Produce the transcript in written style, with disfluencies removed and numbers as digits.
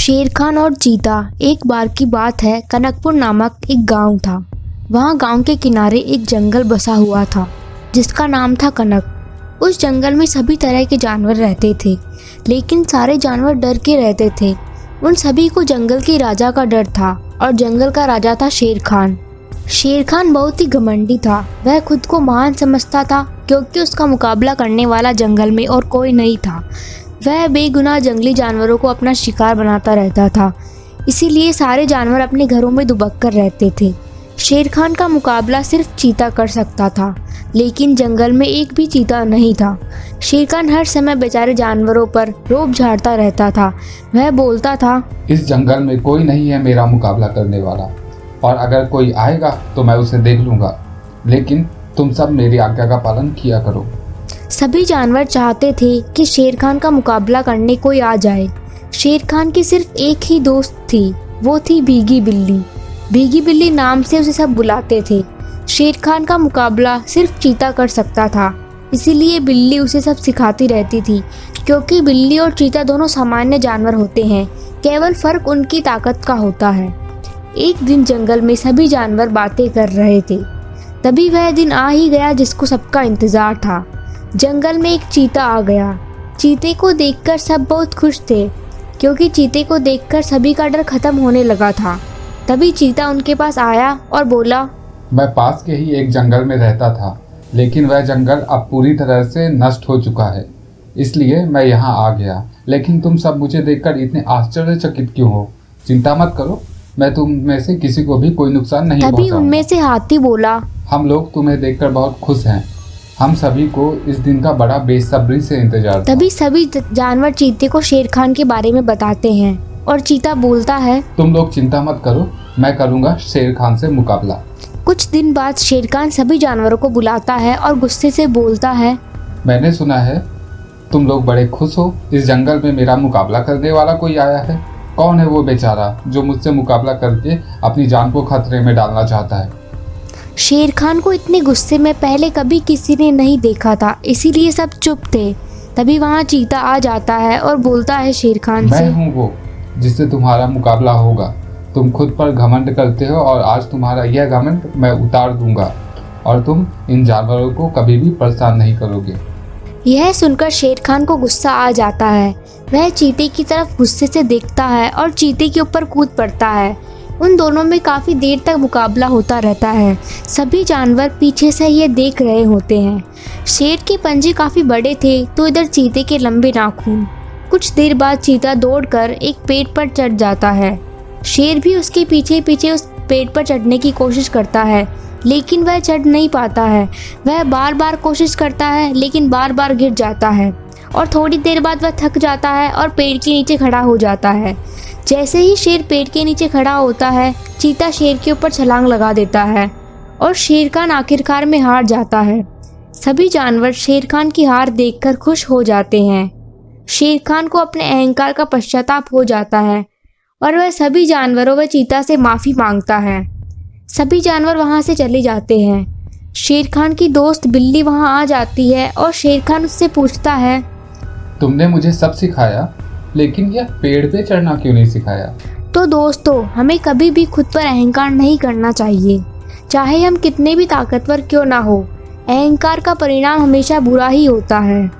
शेर खान और चीता। एक बार की बात है, कनकपुर नामक एक गांव था। वहाँ गांव के किनारे एक जंगल बसा हुआ था जिसका नाम था कनक। उस जंगल में सभी तरह के जानवर रहते थे, लेकिन सारे जानवर डर के रहते थे। उन सभी को जंगल के राजा का डर था और जंगल का राजा था शेर खान। शेर खान बहुत ही घमंडी था। वह खुद को महान समझता था क्योंकि उसका मुकाबला करने वाला जंगल में और कोई नहीं था। वह बेगुनाह जंगली जानवरों को अपना शिकार बनाता रहता था, इसीलिए सारे जानवर अपने घरों में दुबक कर रहते थे। शेर खान का मुकाबला सिर्फ चीता कर सकता था, लेकिन जंगल में एक भी चीता नहीं था। शेर खान हर समय बेचारे जानवरों पर रोब झाड़ता रहता था। वह बोलता था, इस जंगल में कोई नहीं है मेरा मुकाबला करने वाला, और अगर कोई आएगा तो मैं उसे देख लूँगा, लेकिन तुम सब मेरी आज्ञा का पालन किया करो। सभी जानवर चाहते थे कि शेर खान का मुकाबला करने कोई आ जाए। शेर खान की सिर्फ एक ही दोस्त थी, वो थी भीगी बिल्ली। भीगी बिल्ली नाम से उसे सब बुलाते थे। शेर खान का मुकाबला सिर्फ चीता कर सकता था, इसीलिए बिल्ली उसे सब सिखाती रहती थी। क्योंकि बिल्ली और चीता दोनों सामान्य जानवर होते हैं, केवल फर्क उनकी ताकत का होता है। एक दिन जंगल में सभी जानवर बातें कर रहे थे। तभी वह दिन आ ही गया जिसको सबका इंतजार था। जंगल में एक चीता आ गया। चीते को देखकर सब बहुत खुश थे, क्योंकि चीते को देखकर सभी का डर खत्म होने लगा था। तभी चीता उनके पास आया और बोला, मैं पास के ही एक जंगल में रहता था, लेकिन वह जंगल अब पूरी तरह से नष्ट हो चुका है, इसलिए मैं यहाँ आ गया। लेकिन तुम सब मुझे देखकर इतने आश्चर्यचकित क्यों हो? चिंता मत करो, मैं तुम में से किसी को भी कोई नुकसान नहीं तभी पहुंचाऊंगा। उनमें से हाथी बोला, हम लोग तुम्हें देखकर बहुत खुश हैं। हम सभी को इस दिन का बड़ा बेसब्री से इंतजार था। तभी सभी जानवर चीते को शेर खान के बारे में बताते हैं और चीता बोलता है, तुम लोग चिंता मत करो, मैं करूँगा शेर खान से मुकाबला। कुछ दिन बाद शेर खान सभी जानवरों को बुलाता है और गुस्से से बोलता है, मैंने सुना है तुम लोग बड़े खुश हो। इस जंगल में मेरा मुकाबला करने वाला कोई आया है। कौन है वो बेचारा जो मुझसे मुकाबला करके अपनी जान को खतरे में डालना चाहता है? शेर खान को इतने गुस्से में पहले कभी किसी ने नहीं देखा था, इसीलिए सब चुप थे। तभी वहाँ चीता आ जाता है और बोलता है शेर खान से, मैं हूँ वो जिससे तुम्हारा मुकाबला होगा। तुम खुद पर घमंड करते हो और आज तुम्हारा यह घमंड मैं उतार दूंगा और तुम इन जानवरों को कभी भी परेशान नहीं करोगे। यह सुनकर शेर खान को गुस्सा आ जाता है। वह चीते की तरफ गुस्से से देखता है और चीते के ऊपर कूद पड़ता है। उन दोनों में काफ़ी देर तक मुकाबला होता रहता है। सभी जानवर पीछे से ये देख रहे होते हैं। शेर के पंजे काफ़ी बड़े थे, तो इधर चीते के लंबे नाखून। कुछ देर बाद चीता दौड़कर एक पेड़ पर चढ़ जाता है। शेर भी उसके पीछे पीछे उस पेड़ पर चढ़ने की कोशिश करता है, लेकिन वह चढ़ नहीं पाता है। वह बार बार कोशिश करता है, लेकिन बार बार गिर जाता है और थोड़ी देर बाद वह थक जाता है और पेड़ के नीचे खड़ा हो जाता है। जैसे ही शेर पेड़ के नीचे खड़ा होता है, चीता शेर के ऊपर छलांग लगा देता है और शेर खान आखिरकार में हार जाता है। सभी जानवर शेर खान की हार देखकर खुश हो जाते हैं। शेर खान को अपने अहंकार का पश्चाताप हो जाता है और वह सभी जानवरों व चीता से माफ़ी मांगता है। सभी जानवर वहाँ से चले जाते हैं। शेर खान की दोस्त बिल्ली वहाँ आ जाती है और शेर खान उससे पूछता है, तुमने मुझे सब सिखाया, लेकिन यह पेड़ पे चढ़ना क्यों नहीं सिखाया? तो दोस्तों, हमें कभी भी खुद पर अहंकार नहीं करना चाहिए, चाहे हम कितने भी ताकतवर क्यों ना हो। अहंकार का परिणाम हमेशा बुरा ही होता है।